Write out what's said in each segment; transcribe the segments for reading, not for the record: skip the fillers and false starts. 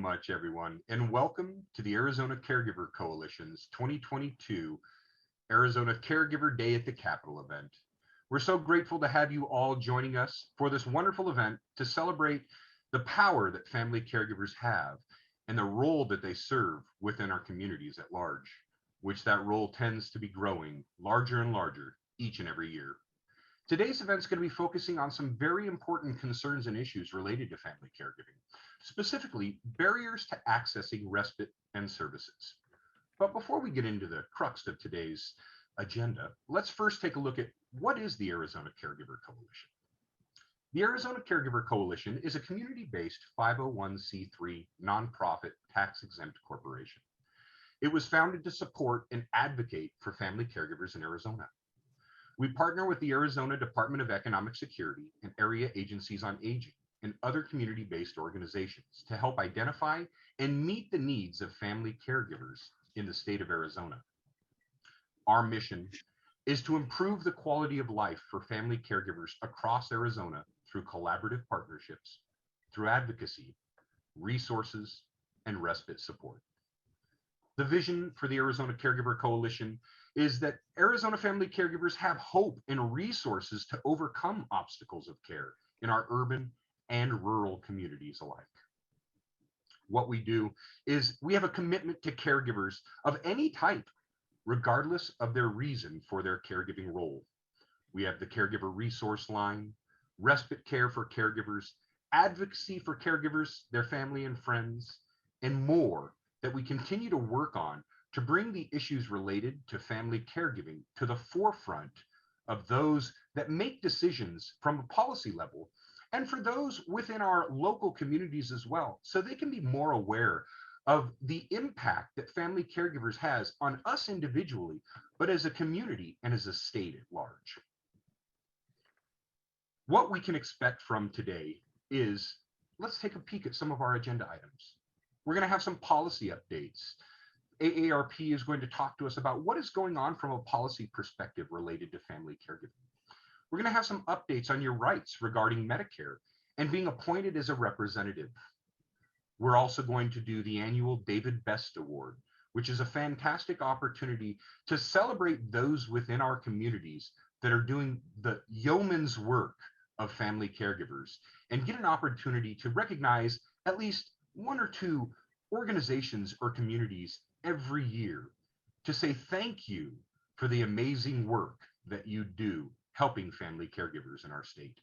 much, everyone, and welcome to the Arizona Caregiver Coalition's 2022 Arizona Caregiver Day at the Capitol event. We're so grateful to have you all joining us for this wonderful event to celebrate the power that family caregivers have and the role that they serve within our communities at large, which that role tends to be growing larger and larger each and every year. Today's event is going to be focusing on some very important concerns and issues related to family caregiving, specifically barriers to accessing respite and services. But before we get into the crux of today's agenda, let's first take a look at what is the Arizona Caregiver Coalition. The Arizona Caregiver Coalition is a community-based 501c3 nonprofit tax-exempt corporation. It was founded to support and advocate for family caregivers in Arizona. We partner with the Arizona Department of Economic Security and area agencies on aging and other community-based organizations to help identify and meet the needs of family caregivers in the state of Arizona. Our mission is to improve the quality of life for family caregivers across Arizona through collaborative partnerships, through advocacy, resources, and respite support. The vision for the Arizona Caregiver Coalition is that Arizona family caregivers have hope and resources to overcome obstacles of care in our urban and rural communities alike. What we do is we have a commitment to caregivers of any type, regardless of their reason for their caregiving role. We have the Caregiver Resource Line, respite care for caregivers, advocacy for caregivers, their family and friends, and more that we continue to work on to bring the issues related to family caregiving to the forefront of those that make decisions from a policy level and for those within our local communities as well, so they can be more aware of the impact that family caregivers has on us individually, but as a community and as a state at large. What we can expect from today is, let's take a peek at some of our agenda items. We're going to have some policy updates. AARP is going to talk to us about what is going on from a policy perspective related to family caregiving. We're going to have some updates on your rights regarding Medicare and being appointed as a representative. We're also going to do the annual David Best Award, which is a fantastic opportunity to celebrate those within our communities that are doing the yeoman's work of family caregivers and get an opportunity to recognize at least one or two organizations or communities every year to say thank you for the amazing work that you do helping family caregivers in our state.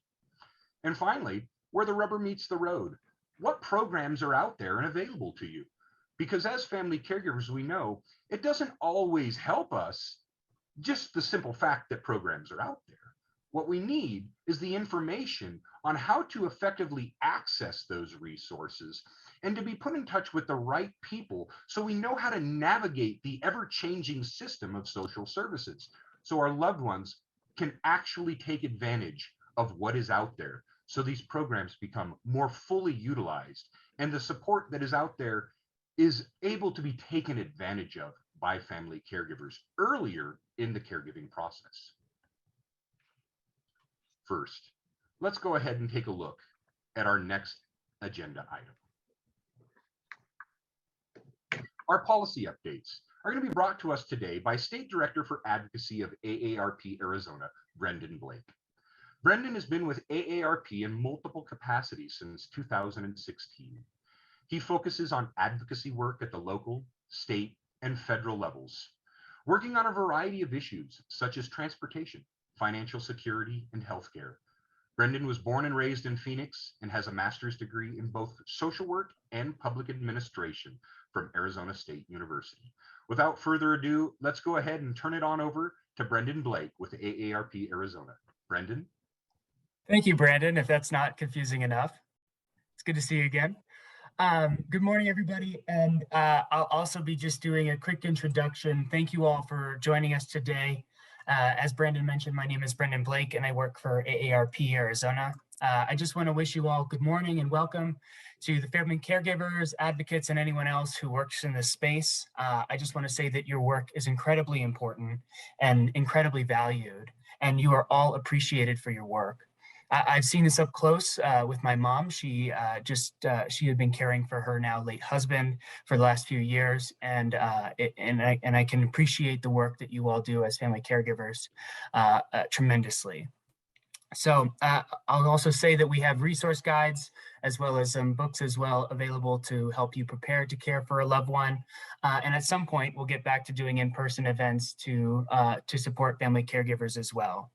And finally, where the rubber meets the road, what programs are out there and available to you? Because as family caregivers, we know it doesn't always help us just the simple fact that programs are out there. What we need is the information on how to effectively access those resources and to be put in touch with the right people so we know how to navigate the ever-changing system of social services so our loved ones can actually take advantage of what is out there so these programs become more fully utilized and the support that is out there is able to be taken advantage of by family caregivers earlier in the caregiving process. First, let's go ahead and take a look at our next agenda item. Our policy updates are going to be brought to us today by State Director for Advocacy of AARP Arizona, Brendan Blake. Brendan has been with AARP in multiple capacities since 2016. He focuses on advocacy work at the local, state, and federal levels, working on a variety of issues such as transportation, financial security, and healthcare. Brendan was born and raised in Phoenix and has a master's degree in both social work and public administration from Arizona State University. Without further ado, let's go ahead and turn it on over to Brendan Blake with AARP Arizona. Brendan? Thank you, Brandon, if that's not confusing enough. It's good to see you again. Good morning, everybody. And I'll also be just doing a quick introduction. Thank you all for joining us today. As Brandon mentioned, my name is Brendan Blake and I work for AARP Arizona. I just want to wish you all good morning and welcome to the family caregivers, advocates, and anyone else who works in this space. I just want to say that your work is incredibly important and incredibly valued, and you are all appreciated for your work. I've seen this up close with my mom. She had been caring for her now late husband for the last few years, and I can appreciate the work that you all do as family caregivers tremendously. So I'll also say that we have resource guides as well as some books as well available to help you prepare to care for a loved one. And at some point, we'll get back to doing in-person events to support family caregivers as well.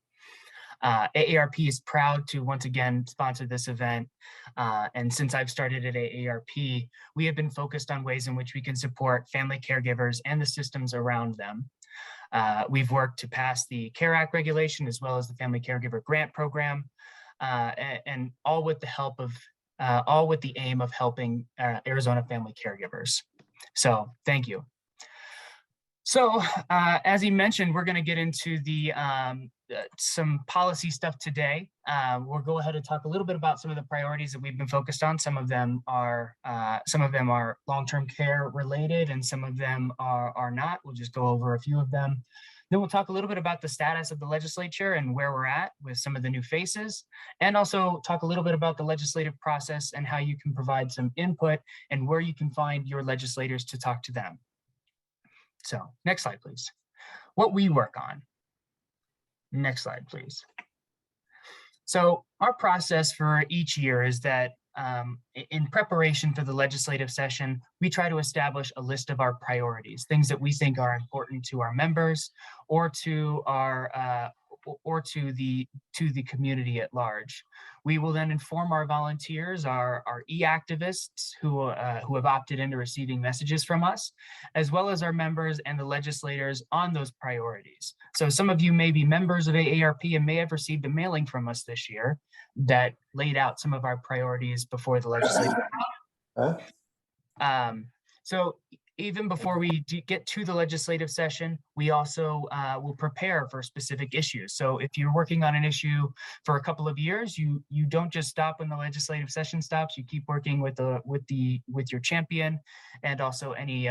AARP is proud to once again sponsor this event. And since I've started at AARP, we have been focused on ways in which we can support family caregivers and the systems around them. We've worked to pass the CARE Act regulation as well as the Family Caregiver Grant Program, and all with the aim of helping Arizona family caregivers. So thank you. So as he mentioned, we're going to get into some policy stuff today. We'll go ahead and talk a little bit about some of the priorities that we've been focused on. Some of them are long-term care related, and some of them are not. We'll just go over a few of them. Then we'll talk a little bit about the status of the legislature and where we're at with some of the new faces, and also talk a little bit about the legislative process and how you can provide some input and where you can find your legislators to talk to them. So next slide, please. What we work on. Next slide, please. So our process for each year is that in preparation for the legislative session, we try to establish a list of our priorities, things that we think are important to our members or to the community at large. We will then inform our volunteers, our e-activists who have opted into receiving messages from us, as well as our members and the legislators on those priorities. So some of you may be members of AARP and may have received a mailing from us this year that laid out some of our priorities before the legislative. So even before we get to the legislative session, we also will prepare for specific issues. So if you're working on an issue for a couple of years, you don't just stop when the legislative session stops. You keep working with your champion and also any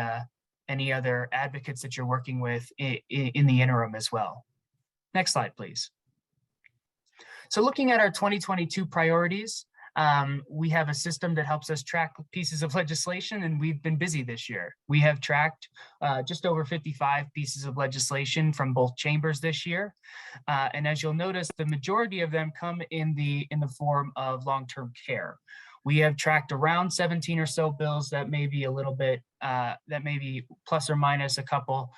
other advocates that you're working with in the interim as well. Next slide, please. So looking at our 2022 priorities, we have a system that helps us track pieces of legislation, and we've been busy this year. We have tracked just over 55 pieces of legislation from both chambers this year. And as you'll notice, the majority of them come in the form of long-term care. We have tracked around 17 or so bills that may be a little bit, that may be plus or minus a couple,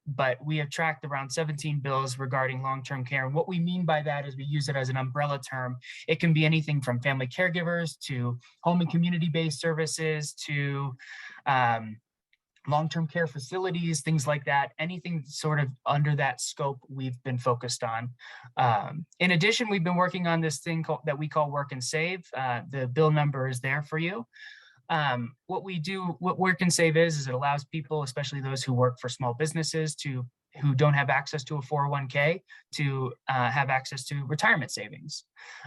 but we have tracked around 17 bills regarding long-term care. And what we mean by that is we use it as an umbrella term. It can be anything from family caregivers to home and community-based services to long-term care facilities, things like that. Anything sort of under that scope we've been focused on. In addition, we've been working on this thing that we call Work and Save. The bill number is there for you. What Work and Save is it allows people, especially those who work for small businesses, who don't have access to a 401k, to have access to retirement savings.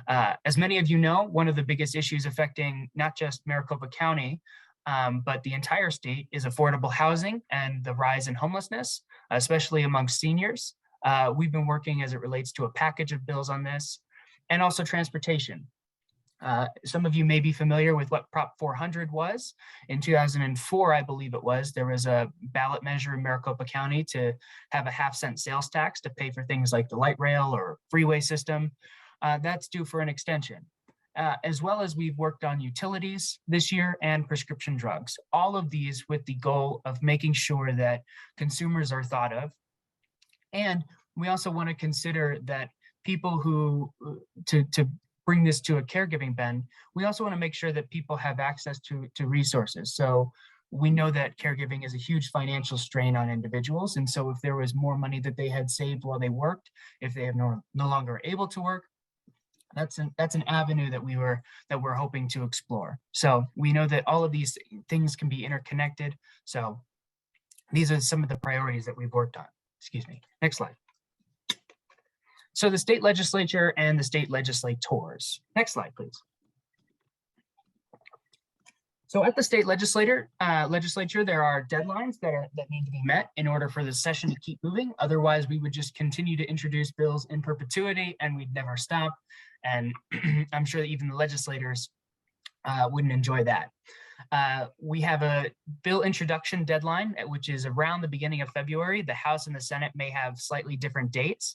As many of you know, one of the biggest issues affecting not just Maricopa County, but the entire state is affordable housing and the rise in homelessness, especially amongst seniors. We've been working as it relates to a package of bills on this, and also transportation. Some of you may be familiar with what Prop 400 was. In 2004, I believe it was, there was a ballot measure in Maricopa County to have a half-cent sales tax to pay for things like the light rail or freeway system. That's due for an extension. As well as we've worked on utilities this year and prescription drugs. All of these with the goal of making sure that consumers are thought of. And we also want to consider that people who, to bring this to a caregiving bend, we also want to make sure that people have access to resources. So we know that caregiving is a huge financial strain on individuals. And so if there was more money that they had saved while they worked, if they are no longer able to work, that's an avenue that we're hoping to explore. So we know that all of these things can be interconnected. So these are some of the priorities that we've worked on. Excuse me. Next slide. So the state legislature and the state legislators. Next slide, please. So at the state legislature, there are deadlines that need to be met in order for the session to keep moving. Otherwise, we would just continue to introduce bills in perpetuity and we'd never stop. And I'm sure that even the legislators wouldn't enjoy that. We have a bill introduction deadline, which is around the beginning of February. The House and the Senate may have slightly different dates.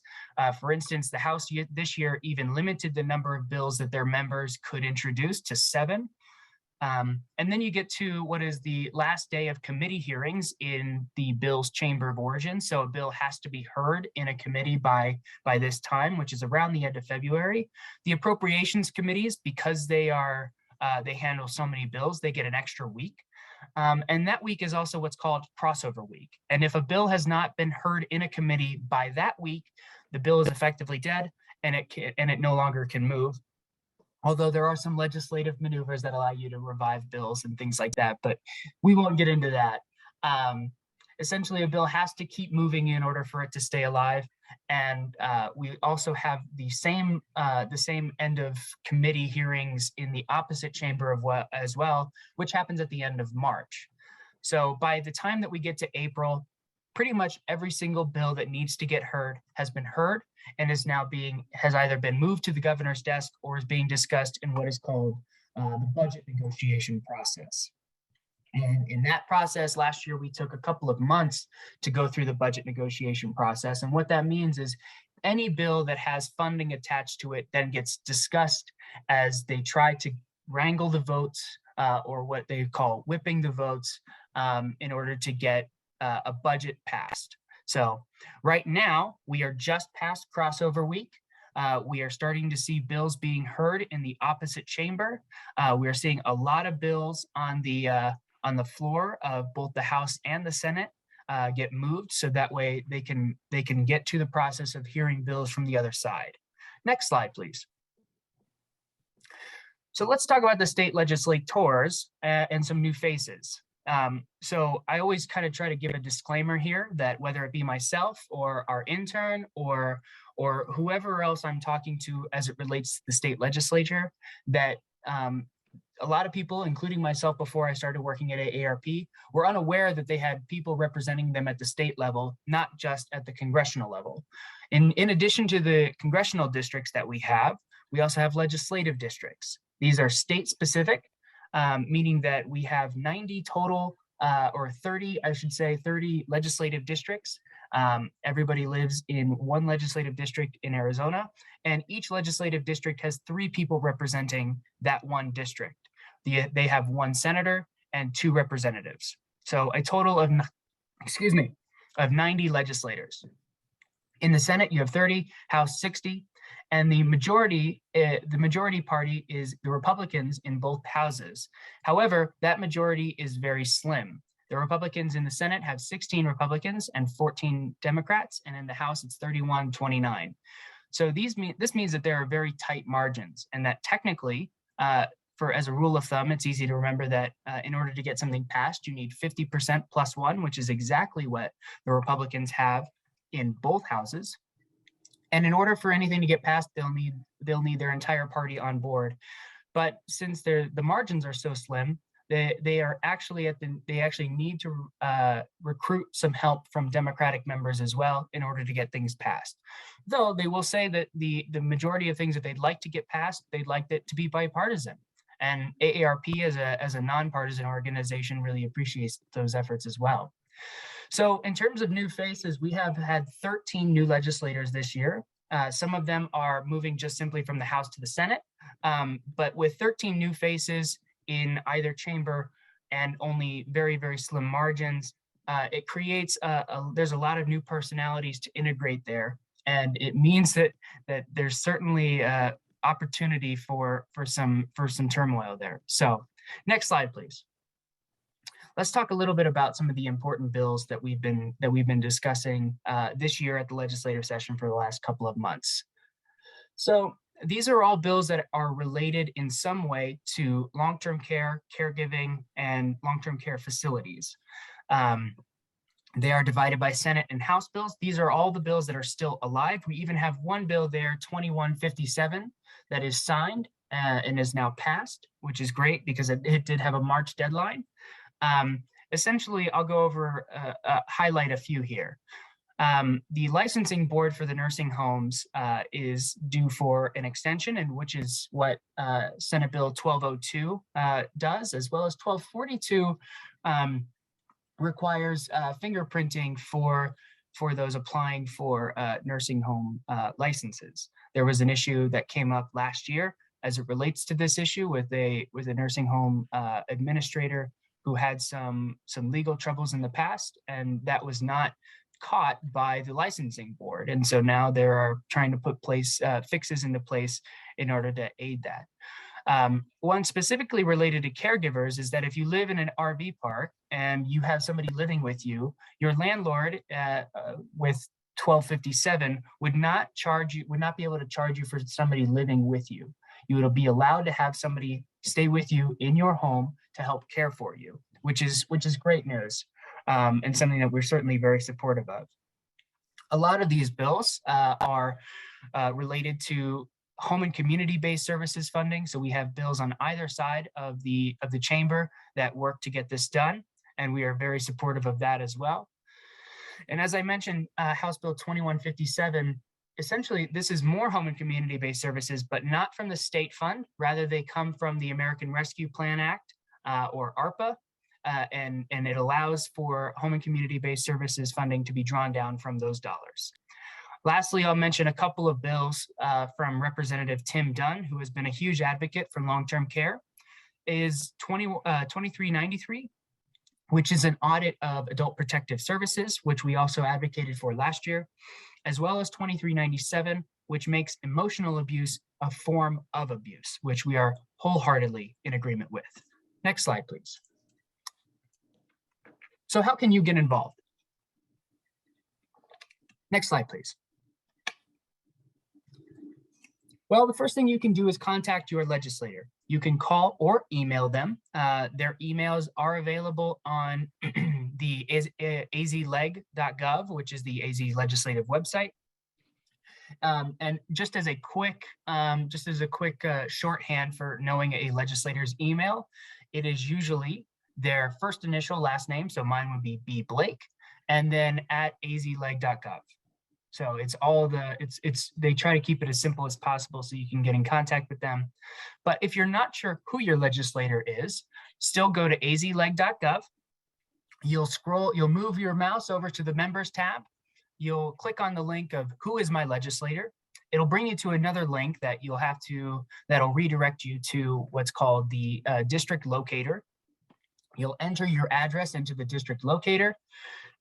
For instance, the House this year even limited the number of bills that their members could introduce to 7. And then you get to what is the last day of committee hearings in the bill's chamber of origin. So a bill has to be heard in a committee by this time, which is around the end of February. The appropriations committees, because they handle so many bills, they get an extra week. And that week is also what's called crossover week. And if a bill has not been heard in a committee by that week, the bill is effectively dead and it no longer can move. Although there are some legislative maneuvers that allow you to revive bills and things like that, but we won't get into that. Essentially, a bill has to keep moving in order for it to stay alive. And we also have the same end of committee hearings in the opposite chamber as well, which happens at the end of March. So by the time that we get to April, pretty much every single bill that needs to get heard has been heard and has either been moved to the governor's desk or is being discussed in what is called the budget negotiation process. And in that process, last year, we took a couple of months to go through the budget negotiation process. And what that means is any bill that has funding attached to it then gets discussed as they try to wrangle the votes or what they call whipping the votes in order to get a budget passed. So right now, we are just past crossover week. We are starting to see bills being heard in the opposite chamber. We are seeing a lot of bills on the floor of both the House and the Senate get moved, so that way they can get to the process of hearing bills from the other side. Next slide, please. So let's talk about the state legislators and some new faces. So I always kind of try to give a disclaimer here that whether it be myself or our intern or whoever else I'm talking to as it relates to the state legislature, that a lot of people, including myself before I started working at AARP, were unaware that they had people representing them at the state level, not just at the congressional level. In addition to the congressional districts that we also have legislative districts. These are state specific, meaning that we have 90 total, or 30, I should say, 30 legislative districts. Everybody lives in one legislative district in Arizona, and each legislative district has 3 people representing that one district. They have 1 senator and 2 representatives. So a total of 90 legislators. In the Senate, you have 30, House 60, and the majority party is the Republicans in both houses. However, that majority is very slim. The Republicans in the Senate have 16 Republicans and 14 Democrats, and in the House, it's 31-29. So this means that there are very tight margins, and that technically, as a rule of thumb, it's easy to remember that in order to get something passed, you need 50% plus 1, which is exactly what the Republicans have in both houses. And in order for anything to get passed, they'll need their entire party on board. But since the margins are so slim, they actually need to recruit some help from Democratic members as well in order to get things passed. Though they will say that the majority of things that they'd like to get passed, they'd like it to be bipartisan. And AARP as a nonpartisan organization really appreciates those efforts as well. So in terms of new faces, we have had 13 new legislators this year. Some of them are moving just simply from the House to the Senate. But with 13 new faces in either chamber and only very, very slim margins, it creates there's a lot of new personalities to integrate there. And it means that there's certainly opportunity for some turmoil there. So next slide, please. Let's talk a little bit about some of the important bills that we've been discussing this year at the legislative session for the last couple of months. So these are all bills that are related in some way to long-term care, caregiving, and long-term care facilities. They are divided by Senate and House bills. These are all the bills that are still alive. We even have one bill there, 2157, that is signed and is now passed, which is great because it did have a March deadline. Essentially, I'll go over, highlight a few here. The licensing board for the nursing homes is due for an extension, and which is what Senate Bill 1202 does, as well as 1242 requires fingerprinting for those applying for nursing home licenses. There was an issue that came up last year as it relates to this issue with a nursing home administrator who had some legal troubles in the past, and that was not caught by the licensing board. And so now they are trying to put fixes into place in order to aid that. One specifically related to caregivers is that if you live in an RV park and you have somebody living with you, your landlord with 1257 would not be able to charge you for somebody living with you. You will be allowed to have somebody stay with you in your home to help care for you, which is great news, and something that we're certainly very supportive of. A lot of these bills are related to home and community-based services funding. So we have bills on either side of the chamber that work to get this done, and we are very supportive of that as well. And as I mentioned, House Bill 2157, essentially this is more home and community-based services, but not from the state fund. Rather, they come from the American Rescue Plan Act, or AARP, and it allows for home and community-based services funding to be drawn down from those dollars. Lastly, I'll mention a couple of bills from Representative Tim Dunn, who has been a huge advocate for long-term care, is 2393, which is an audit of adult protective services, which we also advocated for last year, as well as 2397, which makes emotional abuse a form of abuse, which we are wholeheartedly in agreement with. Next slide, please. So how can you get involved? Next slide, please. Well, the first thing you can do is contact your legislator. You can call or email them. Their emails are available on the azleg.gov, which is the AZ legislative website. And just as a quick shorthand for knowing a legislator's email, it is usually their first initial last name. So mine would be B Blake, and then at azleg.gov. So it's all they try to keep it as simple as possible so you can get in contact with them. But if you're not sure who your legislator is, still go to azleg.gov. You'll move your mouse over to the members tab. You'll click on the link of who is my legislator. It'll bring you to another link that that'll redirect you to what's called the district locator. You'll enter your address into the district locator.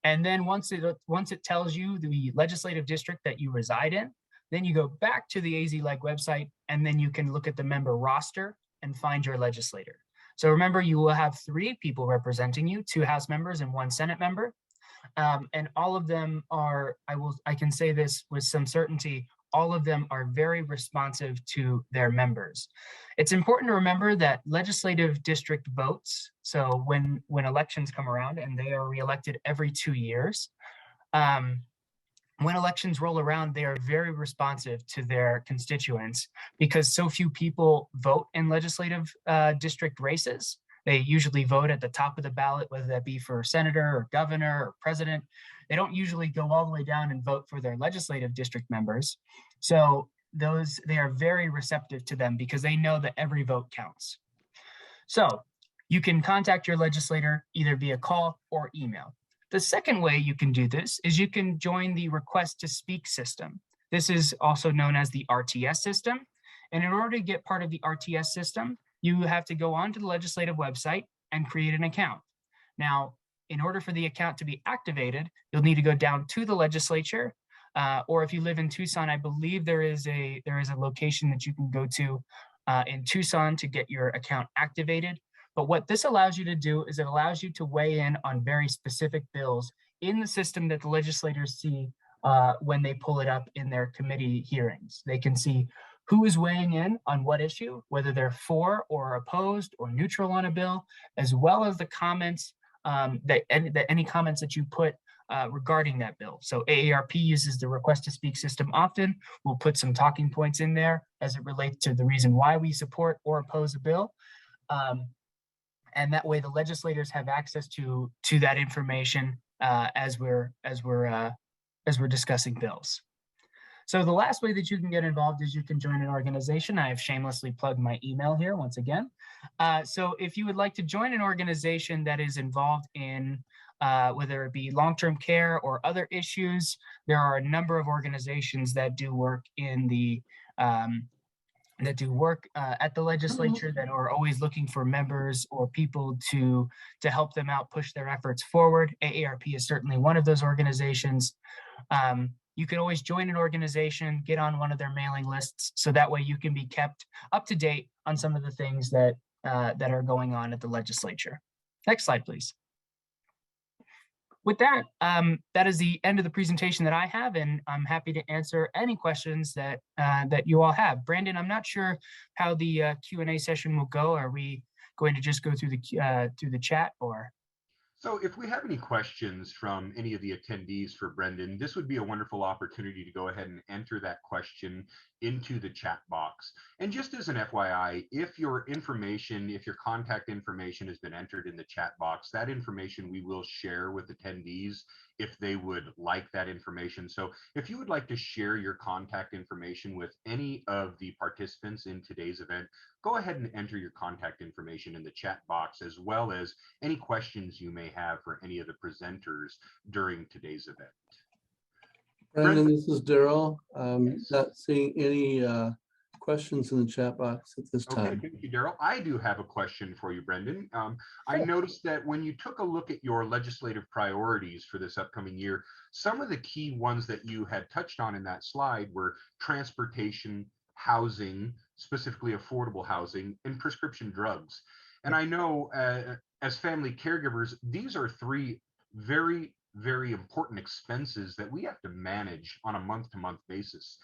And then once it tells you the legislative district that you reside in, then you go back to the AZLeg website, and then you can look at the member roster and find your legislator. So remember, you will have 3 people representing you, 2 House members and 1 Senate member. And all of them are, I can say this with some certainty, all of them are very responsive to their members. It's important to remember that legislative district votes, so when elections come around, and they are reelected every 2 years, when elections roll around, they are very responsive to their constituents because so few people vote in legislative district races. They usually vote at the top of the ballot, whether that be for senator or governor or president. They don't usually go all the way down and vote for their legislative district members. So they are very receptive to them because they know that every vote counts. So you can contact your legislator either via call or email. The second way you can do this is you can join the request to speak system. This is also known as the RTS system. And in order to get part of the RTS system, you have to go onto the legislative website and create an account. Now, in order for the account to be activated, you'll need to go down to the legislature, or if you live in Tucson, I believe there is a location that you can go to in Tucson to get your account activated. But what this allows you to do is it allows you to weigh in on very specific bills in the system that the legislators see when they pull it up in their committee hearings. They can see who is weighing in on what issue, whether they're for or opposed or neutral on a bill, as well as the comments, any comments that you put regarding that bill. So AARP uses the request to speak system often. We'll put some talking points in there as it relates to the reason why we support or oppose a bill. And that way the legislators have access to that information as we're discussing bills. So the last way that you can get involved is you can join an organization. I have shamelessly plugged my email here once again. So if you would like to join an organization that is involved in whether it be long-term care or other issues, there are a number of organizations that do work in the at the legislature that are always looking for members or people to help them out, push their efforts forward. AARP is certainly one of those organizations. You can always join an organization, get on one of their mailing lists, so that way you can be kept up to date on some of the things that are going on at the legislature. Next slide, please. With that, that is the end of the presentation that I have, and I'm happy to answer any questions that you all have. Brandon, I'm not sure how the Q&A session will go. Are we going to just go through the chat, or? So if we have any questions from any of the attendees for Brendan, this would be a wonderful opportunity to go ahead and enter that question into the chat box. And just as an FYI, if your contact information has been entered in the chat box, that information we will share with attendees if they would like that information. So if you would like to share your contact information with any of the participants in today's event, go ahead and enter your contact information in the chat box, as well as any questions you may have for any of the presenters during today's event. Brandon, this is Daryl. Yes. Not seeing any questions in the chat box at this time. Okay, thank you, Daryl. I do have a question for you, Brendan. I noticed that when you took a look at your legislative priorities for this upcoming year, some of the key ones that you had touched on in that slide were transportation, housing, specifically affordable housing, and prescription drugs. And I know as family caregivers, these are three very, very important expenses that we have to manage on a month-to-month basis.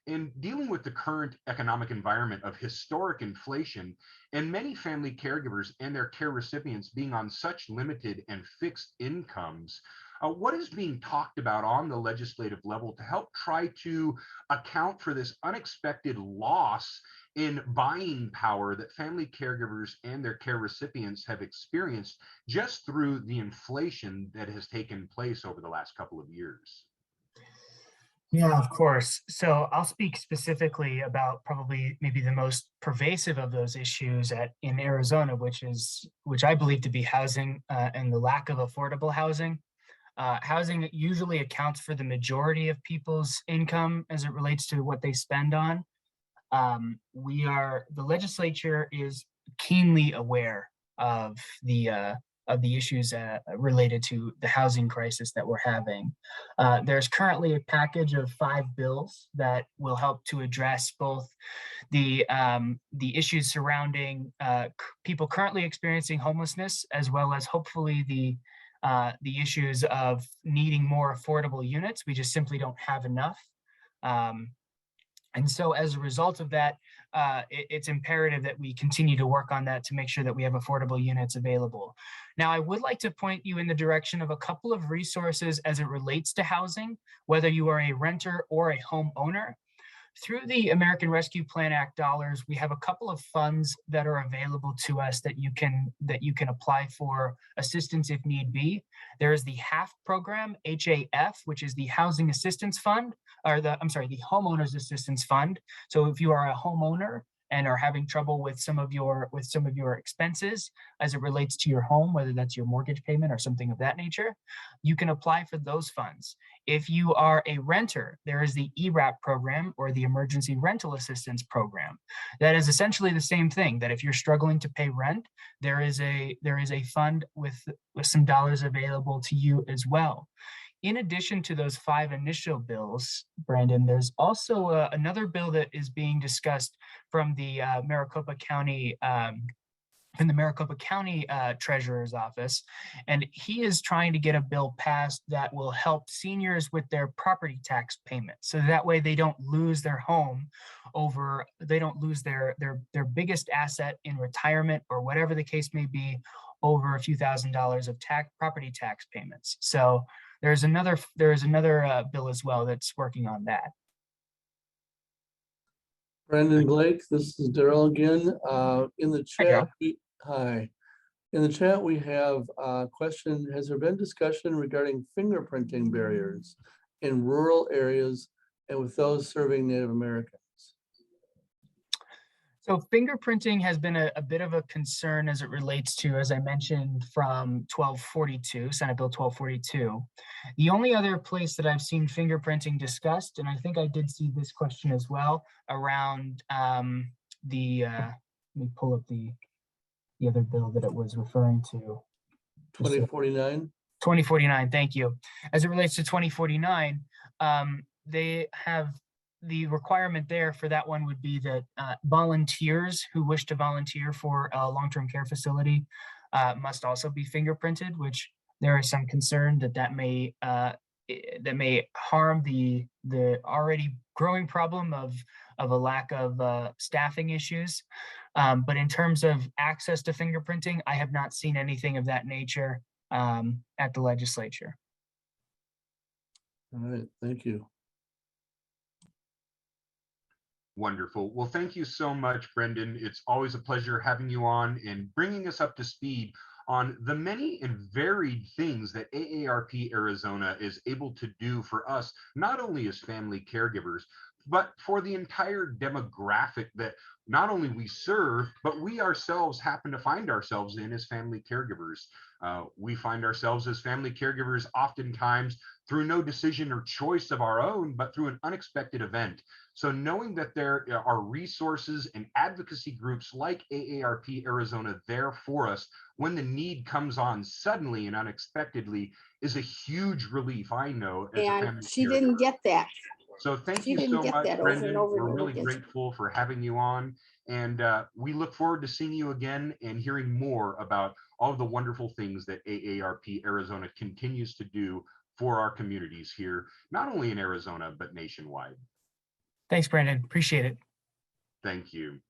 In dealing with the current economic environment of historic inflation and many family caregivers and their care recipients being on such limited and fixed incomes, what is being talked about on the legislative level to help try to account for this unexpected loss in buying power that family caregivers and their care recipients have experienced just through the inflation that has taken place over the last couple of years? Yeah, of course. So I'll speak specifically about probably maybe the most pervasive of those issues in Arizona, which I believe to be housing and the lack of affordable housing. Housing usually accounts for the majority of people's income as it relates to what they spend on. The legislature is keenly aware of the issues related to the housing crisis that we're having. There's currently a package of 5 bills that will help to address both the issues surrounding people currently experiencing homelessness, as well as hopefully the issues of needing more affordable units. We just simply don't have enough. And so as a result of that, it's imperative that we continue to work on that to make sure that we have affordable units available. Now, I would like to point you in the direction of a couple of resources as it relates to housing, whether you are a renter or a homeowner. Through the American Rescue Plan Act dollars, we have a couple of funds that are available to us that you can apply for assistance if need be. There is the HAF program, HAF, which is the Housing Assistance Fund, or the Homeowners Assistance Fund. So if you are a homeowner and are having trouble with some of your expenses as it relates to your home, whether that's your mortgage payment or something of that nature, you can apply for those funds. If you are a renter, there is the ERAP program, or the Emergency Rental Assistance Program. That is essentially the same thing, that if you're struggling to pay rent, there is a fund with some dollars available to you as well. In addition to those 5 initial bills, Brandon, there's also another bill that is being discussed from the Maricopa County Treasurer's Office, and he is trying to get a bill passed that will help seniors with their property tax payments, so that way they don't lose their home they don't lose their biggest asset in retirement or whatever the case may be over a few $1,000s of property tax payments. So there is another bill as well that's working on that. Brandon Blake, this is Daryl again. In the Hi, chat, Daryl. hi. In the chat, we have a question. Has there been discussion regarding fingerprinting barriers in rural areas and with those serving Native Americans? So fingerprinting has been a bit of a concern as it relates to, as I mentioned, from 1242, Senate Bill 1242. The only other place that I've seen fingerprinting discussed, and I think I did see this question as well, around let me pull up the other bill that it was referring to. 2049? 2049, thank you. As it relates to 2049, they have the requirement there for that one would be that volunteers who wish to volunteer for a long-term care facility must also be fingerprinted, which there is some concern that may harm the already growing problem of a lack of staffing issues. But in terms of access to fingerprinting, I have not seen anything of that nature at the legislature. All right, thank you. Wonderful. Well, thank you so much, Brendan. It's always a pleasure having you on and bringing us up to speed on the many and varied things that AARP Arizona is able to do for us, not only as family caregivers, but for the entire demographic that not only we serve, but we ourselves happen to find ourselves in as family caregivers. We find ourselves as family caregivers oftentimes through no decision or choice of our own, but through an unexpected event. So knowing that there are resources and advocacy groups like AARP Arizona there for us when the need comes on suddenly and unexpectedly is a huge relief, I know, as a family And she caregiver. didn't get that. So thank She you didn't so get much, that over and Brendan. over We're and really over again. grateful for having you on. And we look forward to seeing you again and hearing more about all of the wonderful things that AARP Arizona continues to do for our communities here, not only in Arizona, but nationwide. Thanks, Brandon. Appreciate it. Thank you.